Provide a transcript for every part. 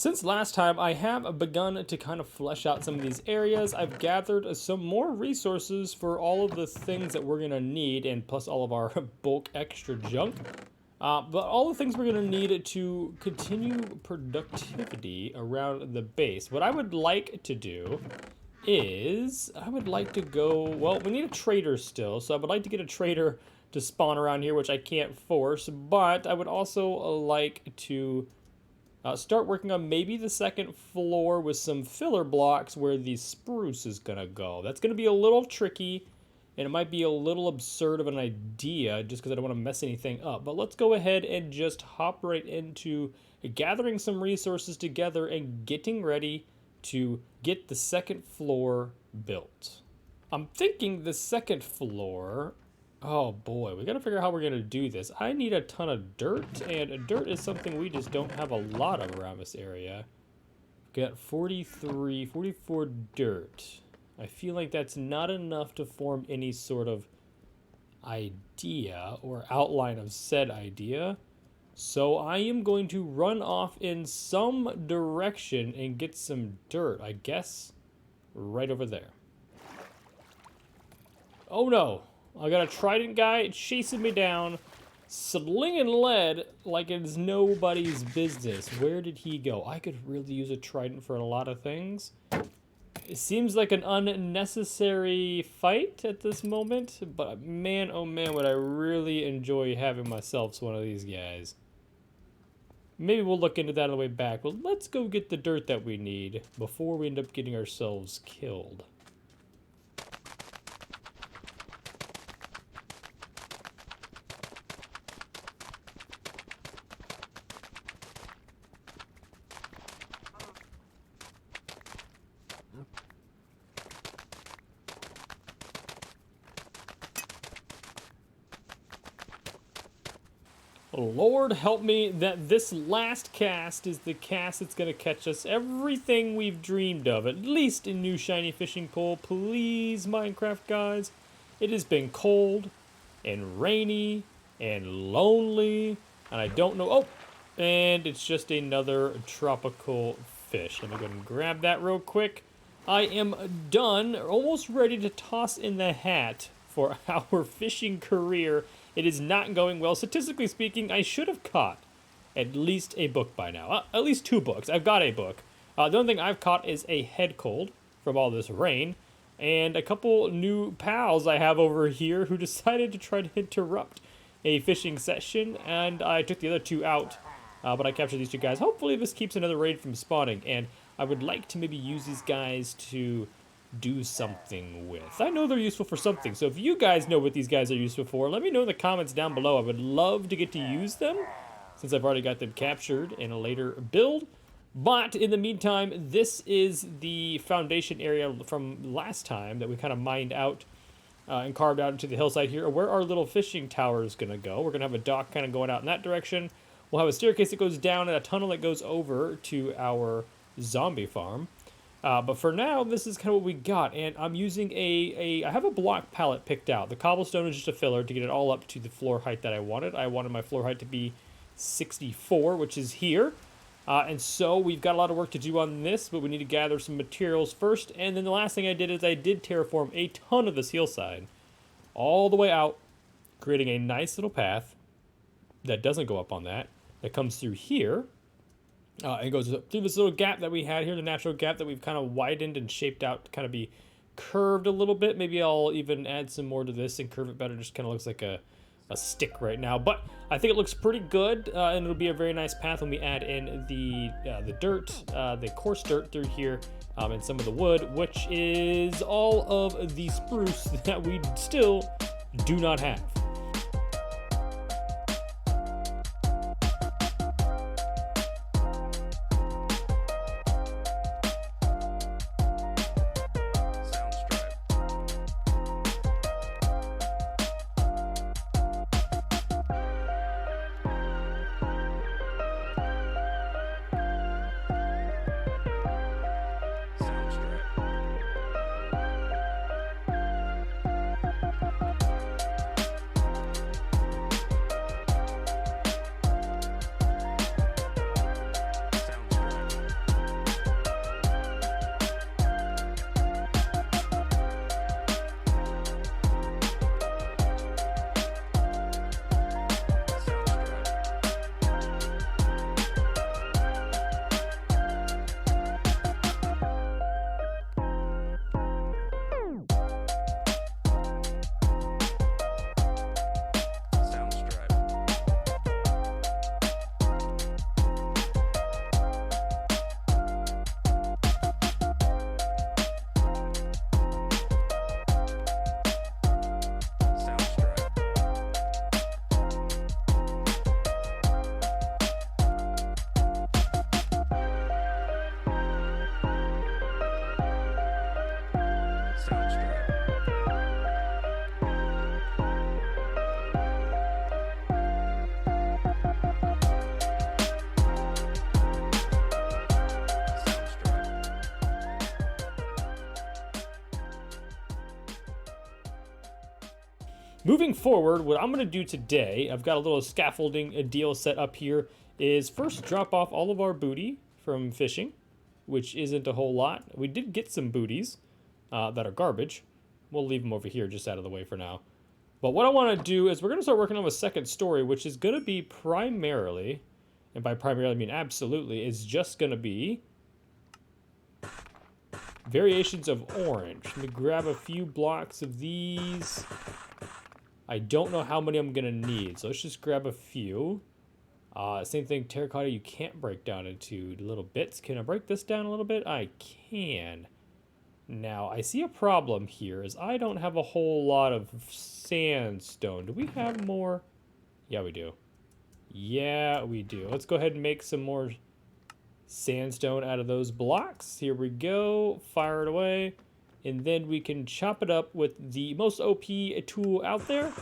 Since last time, I have begun to kind of flesh out some of these areas. I've gathered some more resources for all of the things that we're going to need, and plus all of our bulk extra junk. But all the things we're going to need to continue productivity around the base. What I would like to do is, I would like to go, well, we need a trader still, so I would like to get a trader to spawn around here, which I can't force, but I would also like to start working on maybe the second floor with some filler blocks where the spruce is gonna go. That's gonna be a little tricky, and it might be a little absurd of an idea just because I don't want to mess anything up. But let's go ahead and just hop right into gathering some resources together and getting ready to get the second floor built. I'm thinking the second floor, oh boy, we gotta figure out how we're gonna do this. I need a ton of dirt, and dirt is something we just don't have a lot of around this area. Got 44 dirt. I feel like that's not enough to form any sort of idea or outline of said idea. So I am going to run off in some direction and get some dirt, I guess, right over there. Oh no, I got a trident guy chasing me down, slinging lead like it's nobody's business. Where did he go? I could really use a trident for a lot of things. It seems like an unnecessary fight at this moment, but man, oh man, would I really enjoy having myself one of these guys. Maybe we'll look into that on the way back, but let's go get the dirt that we need before we end up getting ourselves killed. Lord help me that this last cast is the cast that's going to catch us everything we've dreamed of, at least in new shiny fishing pole. Please, Minecraft guys. It has been cold and rainy and lonely, and I don't know. Oh, and it's just another tropical fish. Let me go and grab that real quick. I am done, almost ready to toss in the hat for our fishing career. It is not going well. Statistically speaking, I should have caught at least a book by now. At least 2 books. I've got a book. The only thing I've caught is a head cold from all this rain, and a couple new pals I have over here who decided to try to interrupt a fishing session, and I took the other 2 out, but I captured these 2 guys. Hopefully this keeps another raid from spawning, and I would like to maybe use these guys to do something with. I know they're useful for something, so if you guys know what these guys are useful for, let me know in the comments down below. I would love to get to use them, since I've already got them captured in a later build. But in the meantime, this is the foundation area from last time that we kind of mined out and carved out into the hillside here, where our little fishing tower is going to go. We're going to have a dock kind of going out in that direction. We'll have a staircase that goes down and a tunnel that goes over to our zombie farm. But for now, this is kind of what we got, and I'm using I have a block palette picked out. The cobblestone is just a filler to get it all up to the floor height that I wanted. I wanted my floor height to be 64, which is here. And so we've got a lot of work to do on this, but we need to gather some materials first. And then the last thing I did is I did terraform a ton of this hillside all the way out, creating a nice little path that doesn't go up on that comes through here. It goes through this little gap that we had here, the natural gap that we've kind of widened and shaped out to kind of be curved a little bit. Maybe I'll even add some more to this and curve it better. It just kind of looks like a stick right now, but I think it looks pretty good, and it'll be a very nice path when we add in the dirt, the coarse dirt through here, and some of the wood, which is all of the spruce that we still do not have. moving forward, what I'm going to do today, I've got a little scaffolding deal set up here, is first drop off all of our booty from fishing, which isn't a whole lot. We did get some booties that are garbage. We'll leave them over here just out of the way for now. But what I want to do is we're going to start working on a second story, which is going to be primarily, and by primarily I mean absolutely, is just going to be variations of orange. Let me grab a few blocks of these. I don't know how many I'm going to need, so let's just grab a few. Same thing, terracotta you can't break down into little bits. Can I break this down a little bit? I can. Now, I see a problem here is I don't have a whole lot of sandstone. Do we have more? Yeah, we do. Yeah, we do. Let's go ahead and make some more sandstone out of those blocks. Here we go. Fire it away. And then we can chop it up with the most OP tool out there,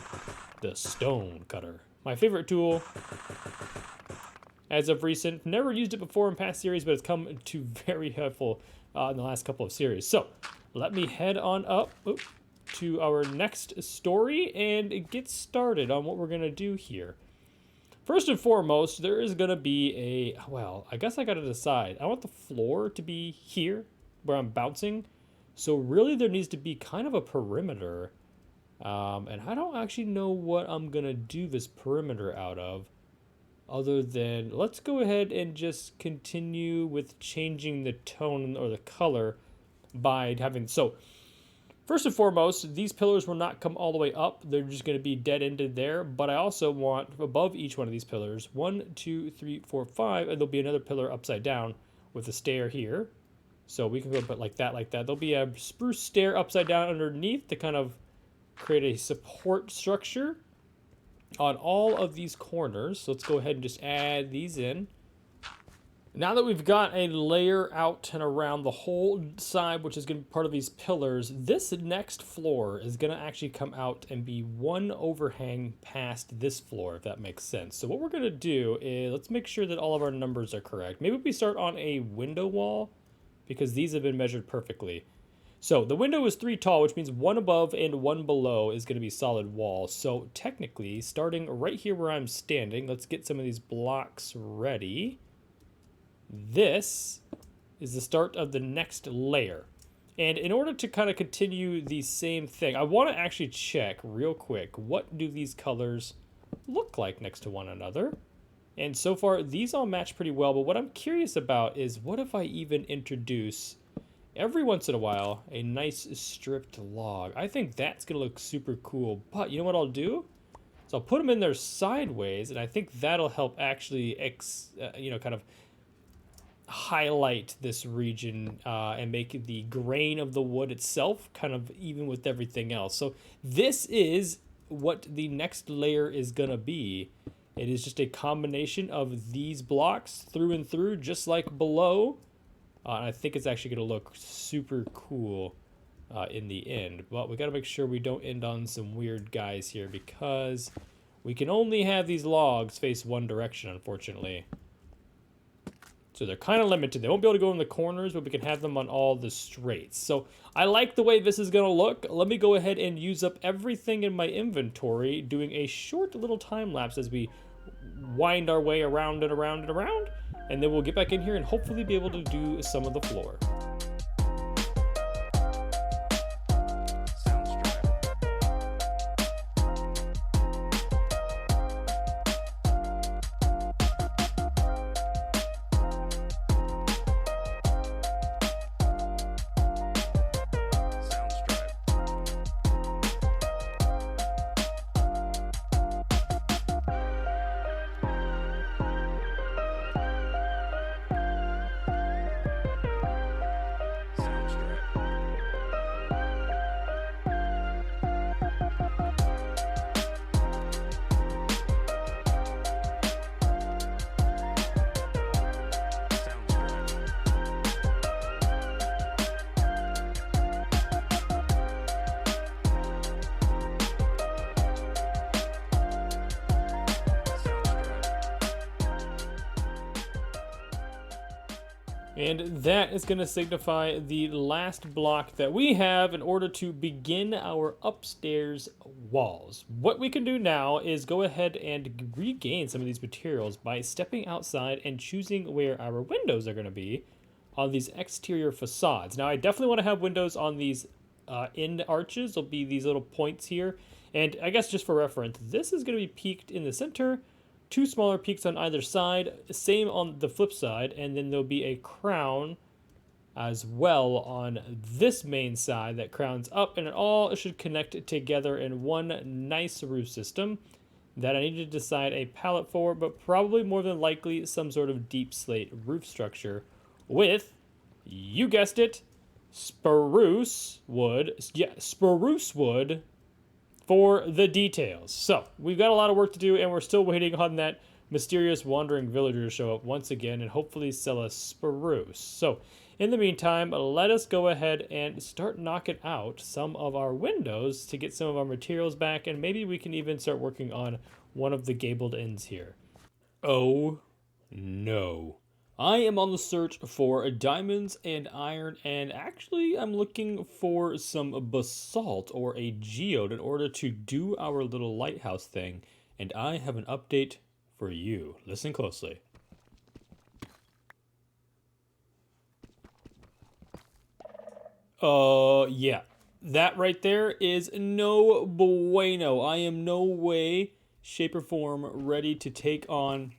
the stone cutter. My favorite tool as of recent. Never used it before in past series, but it's come to very helpful in the last couple of series. So let me head on up to our next story and get started on what we're going to do here. First and foremost, there is going to be well, I guess I got to decide. I want the floor to be here where I'm bouncing. So really there needs to be kind of a perimeter. And I don't actually know what I'm going to do this perimeter out of. Other than, let's go ahead and just continue with changing the tone or the color by having, so first and foremost, these pillars will not come all the way up. They're just going to be dead ended there. But I also want above each one of these pillars, 1, 2, 3, 4, 5, and there'll be another pillar upside down with a stair here. So we can go put like that, like that. There'll be a spruce stair upside down underneath to kind of create a support structure on all of these corners. So let's go ahead and just add these in. Now that we've got a layer out and around the whole side, which is going to be part of these pillars, this next floor is going to actually come out and be one overhang past this floor, if that makes sense. So what we're going to do is, let's make sure that all of our numbers are correct. Maybe we start on a window wall, because these have been measured perfectly. So the window is 3 tall, which means 1 above and 1 below is going to be solid wall. So technically, starting right here where I'm standing, let's get some of these blocks ready. This is the start of the next layer. And in order to kind of continue the same thing, I want to actually check real quick, what do these colors look like next to one another? And so far, these all match pretty well. But what I'm curious about is, what if I even introduce, every once in a while, a nice stripped log? I think that's going to look super cool. But you know what I'll do? So I'll put them in there sideways, and I think that'll help actually, kind of highlight this region and make the grain of the wood itself kind of even with everything else. So this is what the next layer is going to be. It is just a combination of these blocks through and through, just like below. And I think it's actually going to look super cool in the end. But we got to make sure we don't end on some weird guys here, because we can only have these logs face one direction, unfortunately. So they're kind of limited. They won't be able to go in the corners, but we can have them on all the straights. So I like the way this is going to look. Let me go ahead and use up everything in my inventory, doing a short little time lapse as we wind our way around and around and around. And then we'll get back in here and hopefully be able to do some of the floor. And that is going to signify the last block that we have in order to begin our upstairs walls. What we can do now is go ahead and regain some of these materials by stepping outside and choosing where our windows are going to be on these exterior facades. Now, I definitely want to have windows on these end arches. There'll be these little points here. And I guess just for reference, this is going to be peaked in the center, 2 smaller peaks on either side, same on the flip side, and then there'll be a crown as well on this main side that crowns up, and it all should connect together in one nice roof system that I need to decide a palette for, but probably more than likely some sort of deep slate roof structure with, you guessed it, spruce wood. Yeah, spruce wood for the details. So we've got a lot of work to do, and we're still waiting on that mysterious wandering villager to show up once again and hopefully sell us spruce. So in the meantime, let us go ahead and start knocking out some of our windows to get some of our materials back, and maybe we can even start working on one of the gabled ends here. Oh no. I am on the search for diamonds and iron, and actually I'm looking for some basalt or a geode in order to do our little lighthouse thing, and I have an update for you. Listen closely. Yeah. That right there is no bueno. I am no way, shape, or form ready to take on...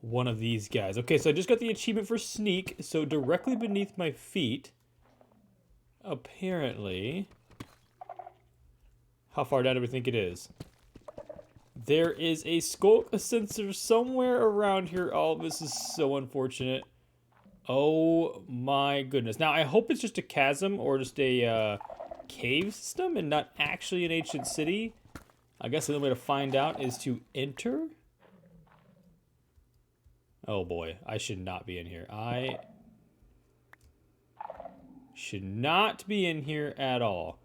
one of these guys. Okay, so I just got the achievement for sneak, so directly beneath my feet, apparently... How far down do we think it is? There is a Skulk sensor somewhere around here. Oh, this is so unfortunate. Oh my goodness. Now, I hope it's just a chasm or just a cave system and not actually an ancient city. I guess the only way to find out is to enter. Oh boy, I should not be in here. I should not be in here at all.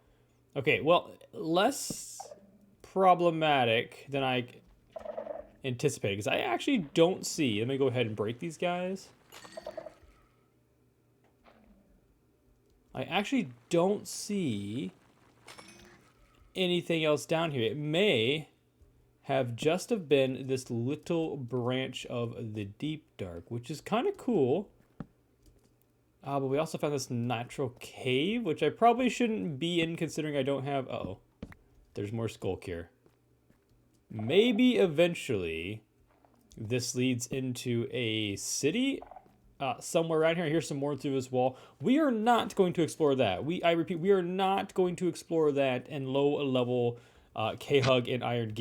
Okay, well, less problematic than I anticipated, because I actually don't see... Let me go ahead and break these guys. I actually don't see anything else down here. It may have just have been this little branch of the deep dark, which is kind of cool. But we also found this natural cave, which I probably shouldn't be in considering I don't have... Uh-oh. There's more Skulk here. Maybe eventually this leads into a city somewhere around here. Here's some more through this wall. We are not going to explore that. I repeat, we are not going to explore that in low-level K-Hug and Iron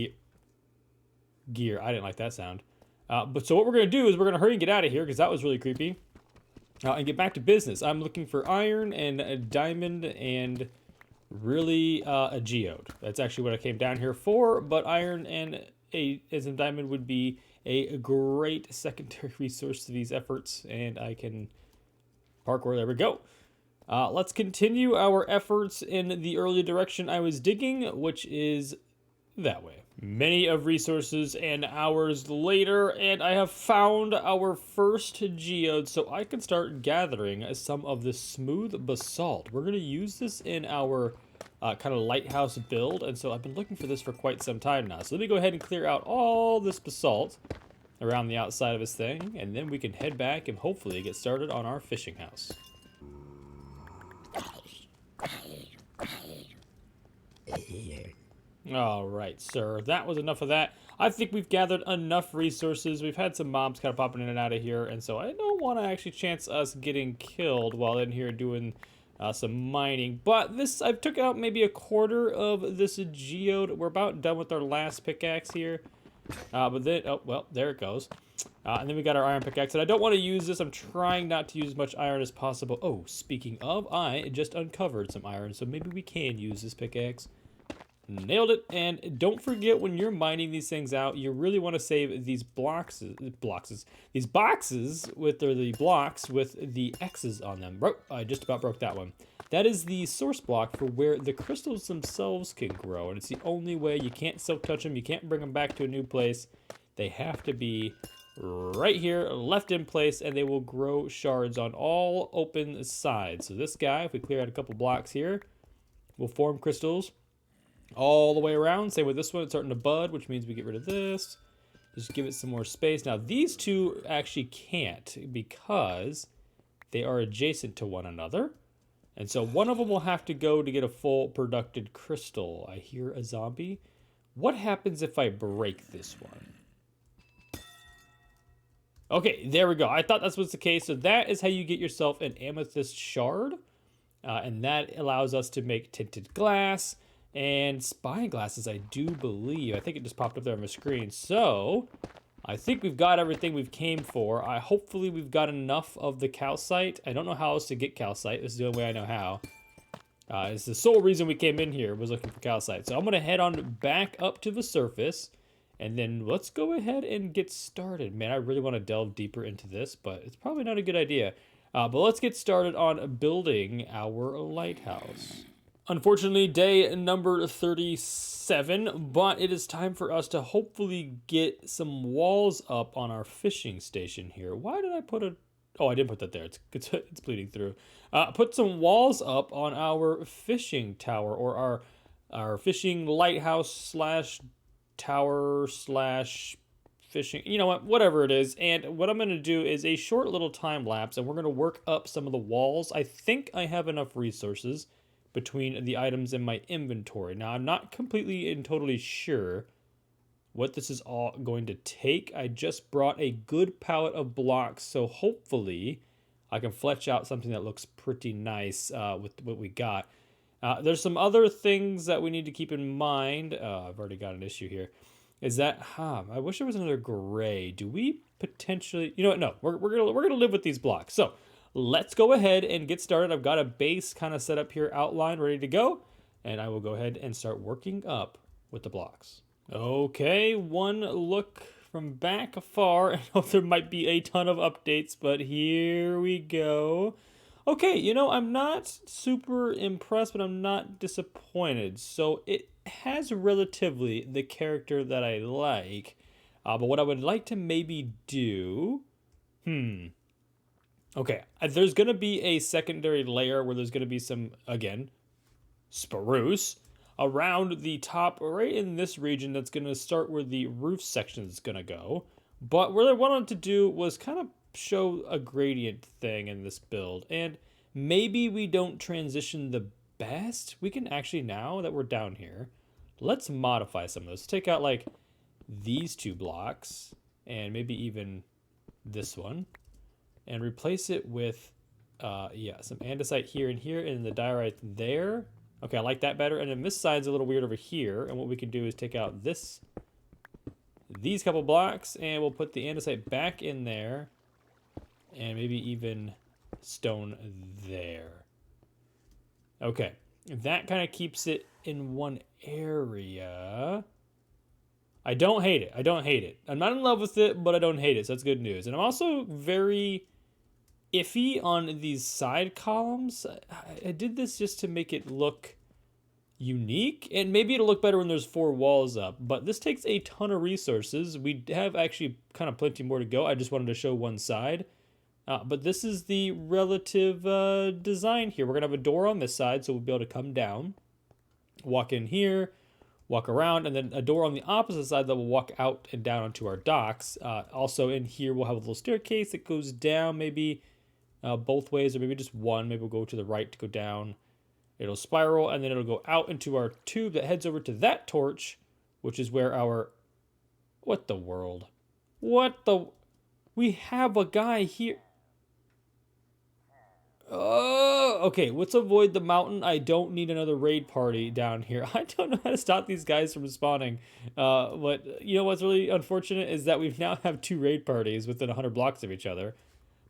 gear. I didn't like that sound. But so what we're going to do is we're going to hurry and get out of here, because that was really creepy. And get back to business. I'm looking for iron and a diamond and really a geode. That's actually what I came down here for, but iron and a diamond would be a great secondary resource to these efforts, and I can parkour. There we go. Let's continue our efforts in the early direction I was digging, which is that way. Many of resources and hours later, and I have found our first geode, so I can start gathering some of this smooth basalt. We're going to use this in our kind of lighthouse build, and so I've been looking for this for quite some time now. So let me go ahead and clear out all this basalt around the outside of this thing, and then we can head back and hopefully get started on our fishing house. All right, sir. That was enough of that. I think we've gathered enough resources. We've had some mobs kind of popping in and out of here, and so I don't want to actually chance us getting killed while in here doing some mining. But this, I've took out maybe a quarter of this geode. We're about done with our last pickaxe here. But then, oh, well, there it goes. And then we got our iron pickaxe, and I don't want to use this. I'm trying not to use as much iron as possible. Oh, speaking of, I just uncovered some iron, so maybe we can use this pickaxe. Nailed it. And don't forget, when you're mining these things out, you really want to save these these boxes with the blocks with the X's on them. I just about broke that one. That is the source block for where the crystals themselves can grow, and it's the only way. You can't silk touch them. You can't bring them back to a new place. They have to be right here, left in place, and they will grow shards on all open sides. So this guy, if we clear out a couple blocks here, will form crystals all the way around. Same with this one, it's starting to bud, which means we get rid of this. Just give it some more space. Now these two actually can't because they are adjacent to one another. And so one of them will have to go to get a full productive crystal. I hear a zombie. What happens if I break this one? Okay, there we go. I thought that was the case. So that is how you get yourself an amethyst shard. And that allows us to make tinted glass and spy glasses, I do believe. I think it just popped up there on my screen. So I think we've got everything we've came for. Hopefully we've got enough of the calcite. I don't know how else to get calcite. This is the only way I know how. It's the sole reason we came in here, was looking for calcite. So I'm gonna head on back up to the surface, and then let's go ahead and get started. Man, I really want to delve deeper into this, but it's probably not a good idea. But let's get started on building our lighthouse. Unfortunately, day number 37, but it is time for us to hopefully get some walls up on our fishing station here. Why did I put a... Oh, I didn't put that there. It's bleeding through. Put some walls up on our fishing tower, or our fishing lighthouse slash tower slash fishing, you know what, whatever it is. And what I'm going to do is a short little time lapse, and we're going to work up some of the walls. I think I have enough resources between the items in my inventory. Now, I'm not completely and totally sure what this is all going to take. I just brought a good pallet of blocks, so hopefully I can fletch out something that looks pretty nice with what we got. There's some other things that we need to keep in mind. I've already got an issue here. Is that, I wish there was another gray. Do we potentially, you know what, no, we're gonna live with these blocks. So let's go ahead and get started. I've got a base kind of set up here, outline, ready to go. And I will go ahead and start working up with the blocks. Okay, one look from back afar. I know there might be a ton of updates, but here we go. Okay, you know, I'm not super impressed, but I'm not disappointed. So it has relatively the character that I like. But what I would like to maybe do... Okay, there's going to be a secondary layer where there's going to be some, again, spruce around the top, right in this region. That's going to start where the roof section is going to go. But what I wanted to do was kind of show a gradient thing in this build. And maybe we don't transition the best. We can actually, now that we're down here, let's modify some of those. Take out like these two blocks and maybe even this one, and replace it with, some andesite here and here, and the diorite there. Okay, I like that better. And then this side's a little weird over here. And what we can do is take out these couple blocks, and we'll put the andesite back in there, and maybe even stone there. Okay, that kind of keeps it in one area. I don't hate it. I don't hate it. I'm not in love with it, but I don't hate it, so that's good news. And I'm also very iffy on these side columns. I did this just to make it look unique, and maybe it'll look better when there's 4 walls up, but this takes a ton of resources. We have actually kind of plenty more to go. I just wanted to show one side. But this is the relative design here. We're going to have a door on this side, so we'll be able to come down, walk in here, walk around, and then a door on the opposite side that will walk out and down onto our docks. Also in here, we'll have a little staircase that goes down maybe both ways, or maybe just one. Maybe we'll go to the right to go down. It'll spiral, and then it'll go out into our tube that heads over to that torch, which is where our... What the world? What the... We have a guy here... Oh, okay, let's avoid the mountain. I don't need another raid party down here. I don't know how to stop these guys from spawning. But you know what's really unfortunate is that we now have 2 raid parties within 100 blocks of each other.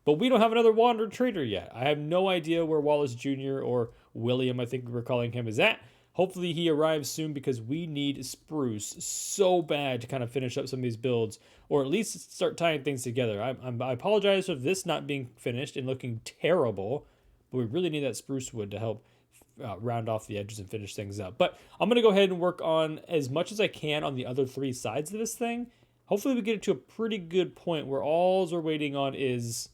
But we don't have another Wanderer Trader yet. I have no idea where Wallace Jr. or William, I think we're calling him, is at. Hopefully he arrives soon, because we need spruce so bad to kind of finish up some of these builds, or at least start tying things together. I apologize for this not being finished and looking terrible, but we really need that spruce wood to help round off the edges and finish things up. But I'm going to go ahead and work on as much as I can on the other 3 sides of this thing. hopefully we get it to a pretty good point where all we're waiting on is,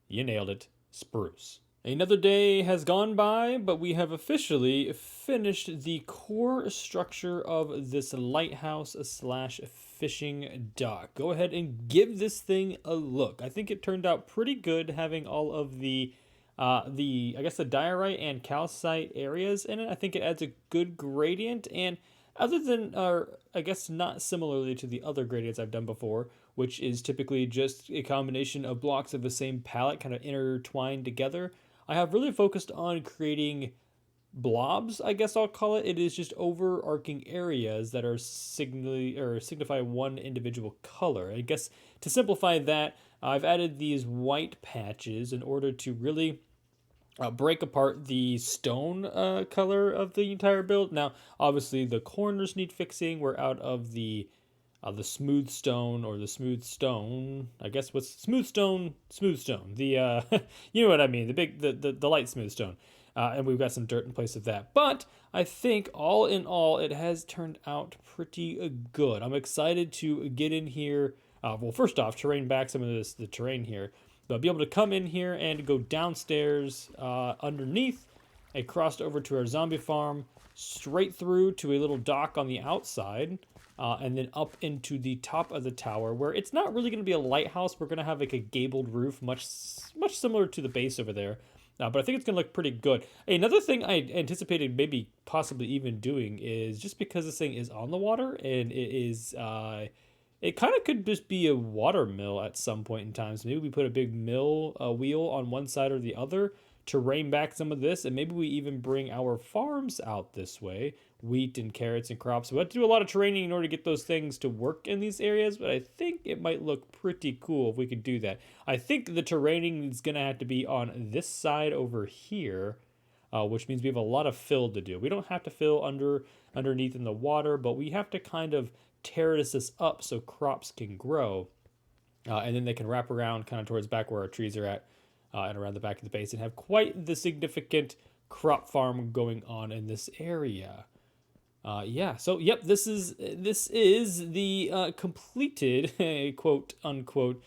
you nailed it, spruce. Another day has gone by, but we have officially finished the core structure of this lighthouse slash fishing dock. Go ahead and give this thing a look. I think it turned out pretty good, having all of the I guess the diorite and calcite areas in it. I think it adds a good gradient, and other than, I guess not similarly to the other gradients I've done before, which is typically just a combination of blocks of the same palette kind of intertwined together, I have really focused on creating blobs, I guess I'll call it. It is just overarching areas that are signify one individual color. I guess to simplify that, I've added these white patches in order to really break apart the stone color of the entire build. Now, obviously, the corners need fixing. We're out of the smooth stone, or the smooth stone. I guess what's smooth stone? Smooth stone. The you know what I mean. The light smooth stone. And we've got some dirt in place of that. But I think all in all, it has turned out pretty good. I'm excited to get in here. Well, first off, terrain back some of the terrain here. But be able to come in here and go downstairs underneath, and crossed over to our zombie farm, straight through to a little dock on the outside, and then up into the top of the tower, where it's not really going to be a lighthouse. We're going to have like a gabled roof, much similar to the base over there. But I think it's going to look pretty good. Another thing I anticipated maybe possibly even doing is, just because this thing is on the water and it is, it kind of could just be a water mill at some point in time. So maybe we put a big mill wheel on one side or the other to rein back some of this. And maybe we even bring our farms out this way, wheat and carrots and crops. We have to do a lot of training in order to get those things to work in these areas, but I think it might look pretty cool if we could do that. I think the terraining is going to have to be on this side over here, which means we have a lot of fill to do. We don't have to fill underneath in the water, but we have to kind of terrace this up so crops can grow, and then they can wrap around kind of towards back where our trees are at, and around the back of the base, and have quite the significant crop farm going on in this area. Yeah, so yep, this is the completed quote unquote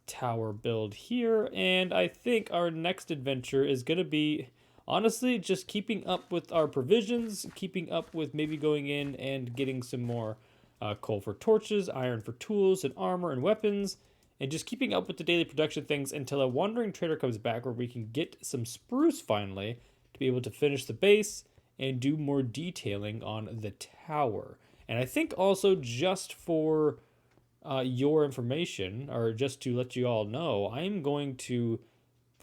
tower build here, and I think our next adventure is gonna be, honestly, just keeping up with our provisions, keeping up with maybe going in and getting some more coal for torches, iron for tools and armor and weapons, and just keeping up with the daily production things until a wandering trader comes back, where we can get some spruce finally to be able to finish the base and do more detailing on the tower. And I think also, just for your information, or just to let you all know, I'm going to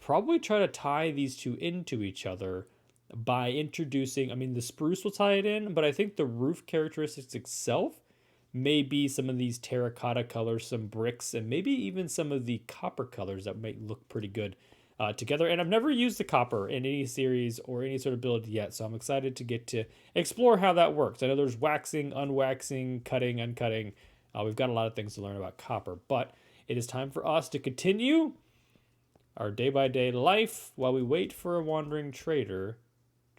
probably try to tie these two into each other by introducing, I mean, the spruce will tie it in, but I think the roof characteristics itself may be some of these terracotta colors, some bricks, and maybe even some of the copper colors that might look pretty good together. And I've never used the copper in any series or any sort of build yet, so I'm excited to get to explore how that works. I know there's waxing, unwaxing, cutting, uncutting. We've got a lot of things to learn about copper, but it is time for us to continue our day-by-day life while we wait for a wandering trader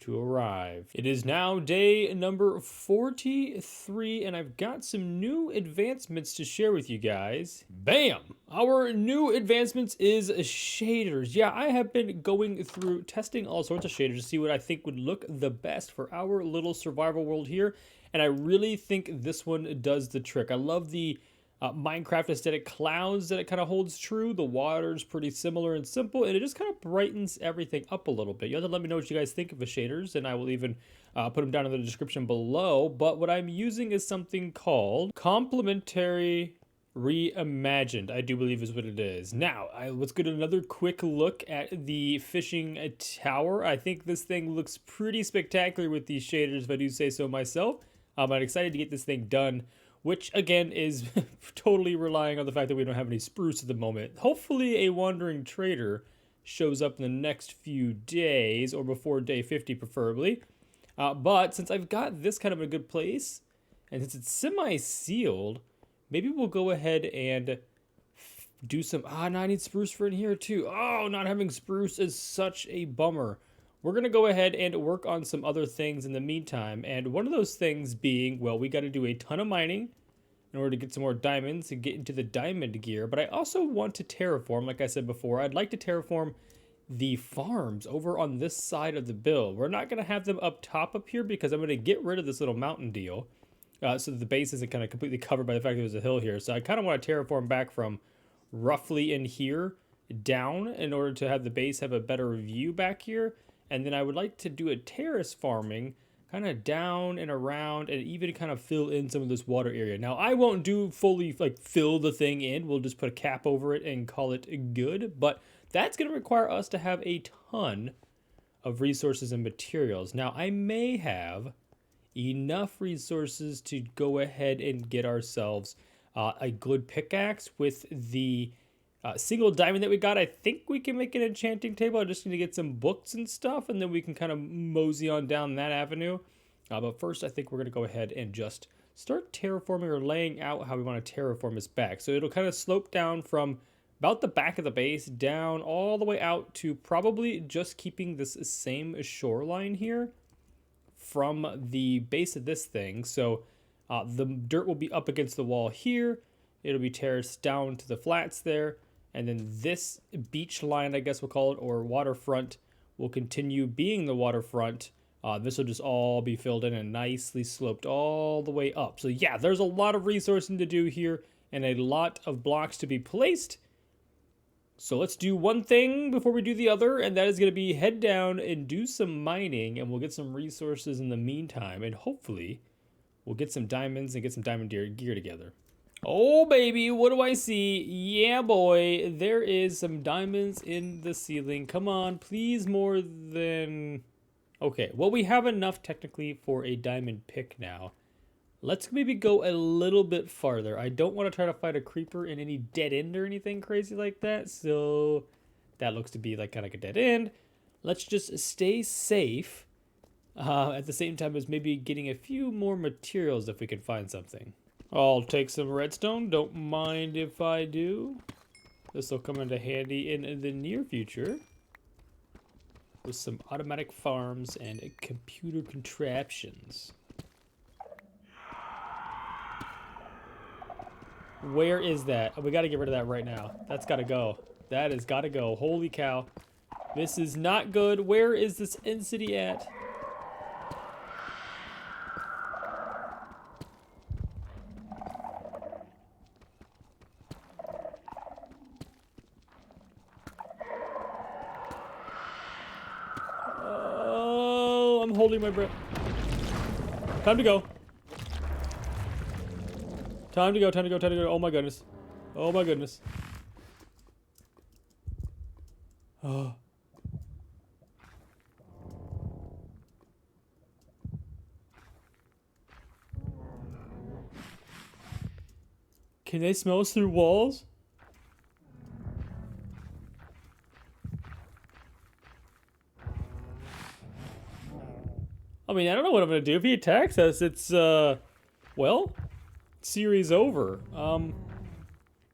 to arrive. It is now day number 43, and I've got some new advancements to share with you guys. Bam! Our new advancements is shaders. Yeah, I have been going through testing all sorts of shaders to see what I think would look the best for our little survival world here, and I really think this one does the trick. I love the Minecraft aesthetic clouds that it kind of holds true. The water's pretty similar and simple, and it just kind of brightens everything up a little bit. You have to let me know what you guys think of the shaders, and I will even put them down in the description below. But what I'm using is something called Complementary Reimagined, I do believe is what it is. Now, let's get another quick look at the fishing tower. I think this thing looks pretty spectacular with these shaders, if I do say so myself. I'm excited to get this thing done, which again is totally relying on the fact that we don't have any spruce at the moment. Hopefully a wandering trader shows up in the next few days, or before day 50 preferably. But since I've got this kind of a good place, and since it's semi-sealed, maybe we'll go ahead and do some, no, I need spruce for in here too. Oh, not having spruce is such a bummer. We're going to go ahead and work on some other things in the meantime. And one of those things being, well, we got to do a ton of mining. in order to get some more diamonds and get into the diamond gear. But I also want to terraform, like I said before. I'd like to terraform the farms over on this side of the build. We're not going to have them up top up here because I'm going to get rid of this little mountain deal. So that the base isn't kind of completely covered by the fact that there's a hill here. So I kind of want to terraform back from roughly in here down in order to have the base have a better view back here. And then I would like to do a terrace farming kind of down and around and even kind of fill in some of this water area. Now I won't do fully like fill the thing in. We'll just put a cap over it and call it good. But that's going to require us to have a ton of resources and materials. Now I may have enough resources to go ahead and get ourselves a good pickaxe with the single diamond that we got. I think we can make an enchanting table. I just need to get some books and stuff, and then we can kind of mosey on down that avenue. But first, I think we're going to go ahead and just start terraforming or laying out how we want to terraform this back. So it'll kind of slope down from about the back of the base down all the way out to probably just keeping this same shoreline here from the base of this thing. So the dirt will be up against the wall here. It'll be terraced down to the flats there. And then this beach line, I guess we'll call it, or waterfront, will continue being the waterfront. This will just all be filled in and nicely sloped all the way up. So yeah, there's a lot of resourcing to do here and a lot of blocks to be placed. So let's do one thing before we do the other, and that is going to be head down and do some mining, and we'll get some resources in the meantime, and hopefully we'll get some diamonds and get some diamond gear together. Oh baby, what do I see? Yeah boy, there is some diamonds in the ceiling. Come on, please, more than... Okay, well we have enough technically for a diamond pick now. Let's maybe go a little bit farther. I don't want to try to fight a creeper in any dead end or anything crazy like that. So that looks to be like kind of like a dead end. Let's just stay safe at the same time as maybe getting a few more materials if we can find something. I'll take some redstone. Don't mind if I do. This will come into handy in the near future with some automatic farms and computer contraptions. Where is that? We got to get rid of that right now. That's got to go. That has got to go. Holy cow. This is not good. Where is this end city at? Oh, I'm holding my breath. Time to go. Time to go, time to go, time to go. Oh my goodness. Oh my goodness. Oh. Can they smell us through walls? I mean, I don't know what I'm gonna do. If he attacks us, it's, well... Series over.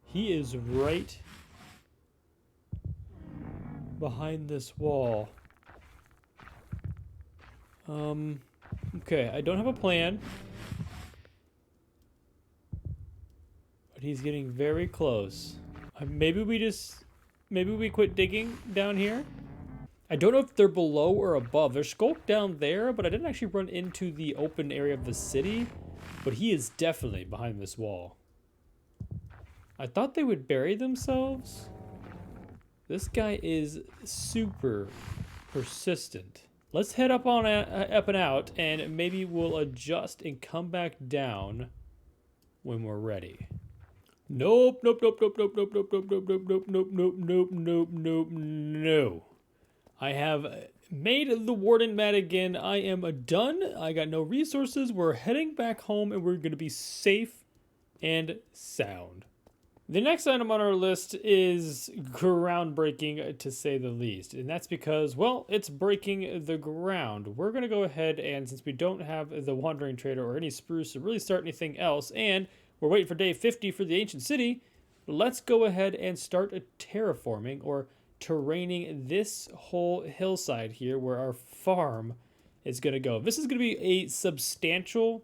He is right behind this wall. Okay, I don't have a plan. But he's getting very close. Maybe we quit digging down here? I don't know if they're below or above. There's Skulk down there, but I didn't actually run into the open area of the city. But he is definitely behind this wall. I thought they would bury themselves. This guy is super persistent. Let's head up on up and out, and maybe we'll adjust and come back down when we're ready. Nope, nope, nope, nope, nope, nope, nope, nope, nope, nope, nope, nope, nope, nope, nope, no. I have made the warden mad again. I am done. I got no resources. We're heading back home and we're going to be safe and sound. The next item on our list is groundbreaking, to say the least. And that's because, well, it's breaking the ground. We're going to go ahead and, since we don't have the Wandering Trader or any spruce to really start anything else, and we're waiting for day 50 for the ancient city, let's go ahead and start terraforming or terraining this whole hillside here where our farm is going to go. This is going to be a substantial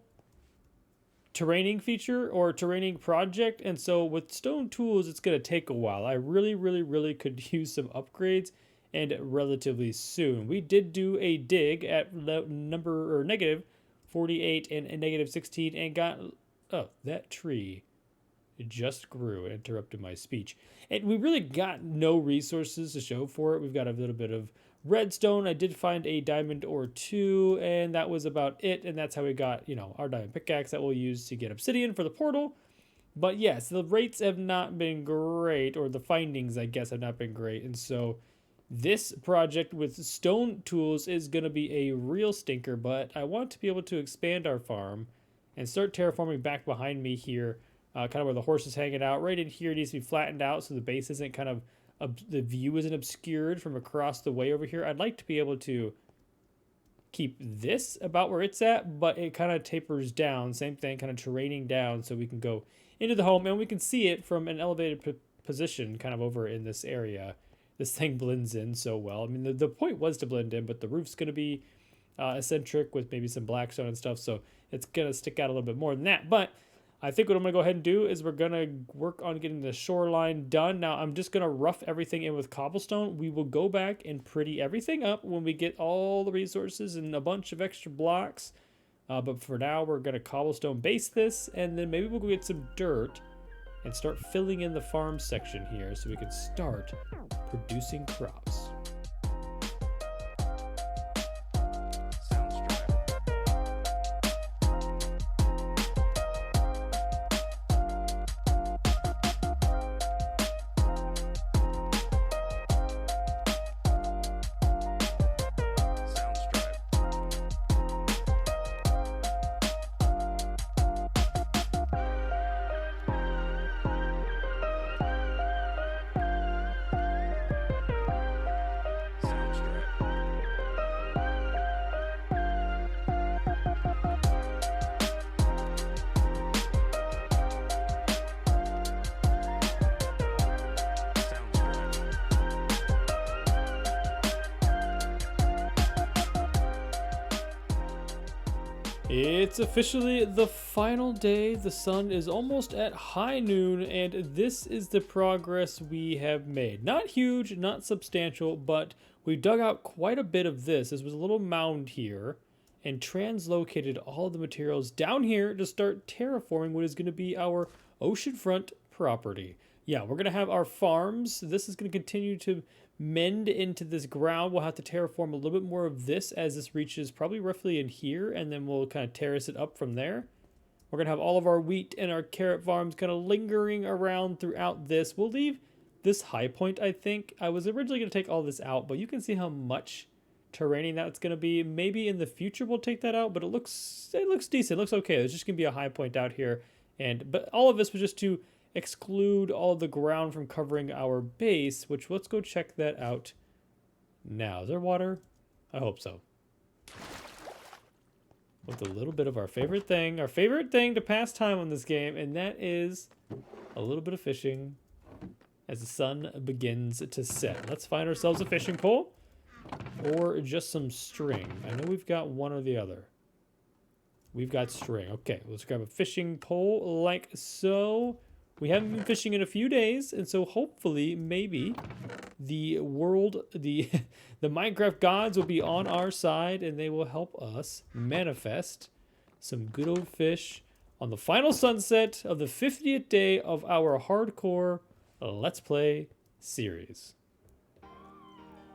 terraining feature or terraining project, and so with stone tools it's going to take a while. I really could use some upgrades, and relatively soon. We did do a dig at number or negative 48 and negative 16 and got, oh, that tree just grew and interrupted my speech. And we really got no resources to show for it. We've got a little bit of redstone. I did find a diamond or two, and that was about it. And that's how we got, you know, our diamond pickaxe that we'll use to get obsidian for the portal. But yes, the rates have not been great, or the findings, I guess, have not been great. And so this project with stone tools is going to be a real stinker, but I want to be able to expand our farm and start terraforming back behind me here. Kind of where the horse is hanging out. Right in here, it needs to be flattened out so the base isn't kind of, the view isn't obscured from across the way over here. I'd like to be able to keep this about where it's at, but it kind of tapers down. Same thing, kind of terraining down so we can go into the home and we can see it from an elevated position kind of over in this area. This thing blends in so well. I mean, the point was to blend in, but the roof's going to be eccentric with maybe some blackstone and stuff, so it's going to stick out a little bit more than that. But I think what I'm going to go ahead and do is we're going to work on getting the shoreline done. Now, I'm just going to rough everything in with cobblestone. We will go back and pretty everything up when we get all the resources and a bunch of extra blocks. But for now, we're going to cobblestone base this, and then maybe we'll go get some dirt and start filling in the farm section here so we can start producing crops. It's officially the final day. The sun is almost at high noon, and this is the progress we have made. Not huge, not substantial, but we dug out quite a bit of this. This was a little mound here, and translocated all the materials down here to start terraforming what is going to be our oceanfront property. Yeah, we're going to have our farms. This is going to continue to mend into this ground. We'll have to terraform a little bit more of this as this reaches probably roughly in here, and then we'll kind of terrace it up from there. We're going to have all of our wheat and our carrot farms kind of lingering around throughout this. We'll leave this high point, I think. I was originally going to take all this out, but you can see how much terraining that's going to be. Maybe in the future we'll take that out, but it looks decent. It looks okay. There's just going to be a high point out here. But all of this was just to exclude all the ground from covering our base, which let's go check that out now. Is there water? I hope so. With a little bit of our favorite thing to pass time on this game, and that is a little bit of fishing as the sun begins to set. Let's find ourselves a fishing pole or just some string. I know we've got one or the other. We've got string. Okay, let's grab a fishing pole like so. We haven't been fishing in a few days, and so hopefully, maybe, the Minecraft gods will be on our side, and they will help us manifest some good old fish on the final sunset of the 50th day of our hardcore Let's Play series.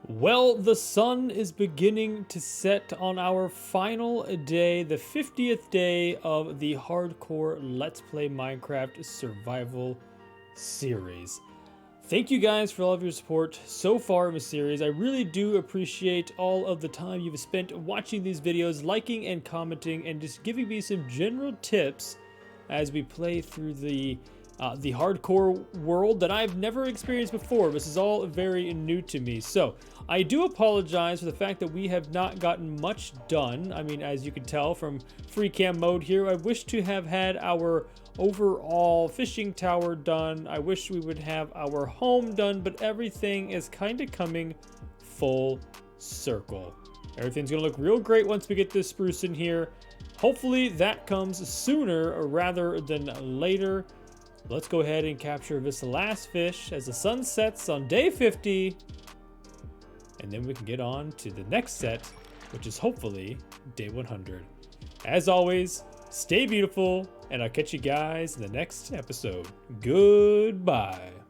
Well, the sun is beginning to set on our final day, the 50th day of the hardcore Let's Play Minecraft survival series. Thank you guys for all of your support so far in the series. I really do appreciate all of the time you've spent watching these videos, liking and commenting, and just giving me some general tips as we play through the hardcore world that I've never experienced before. This is all very new to me. So I do apologize for the fact that we have not gotten much done. I mean, as you can tell from free cam mode here, I wish to have had our overall fishing tower done. I wish we would have our home done, but everything is kind of coming full circle. Everything's gonna look real great once we get this spruce in here. Hopefully that comes sooner rather than later. Let's go ahead and capture this last fish as the sun sets on day 50. And then we can get on to the next set, which is hopefully day 100. As always, stay beautiful, and I'll catch you guys in the next episode. Goodbye.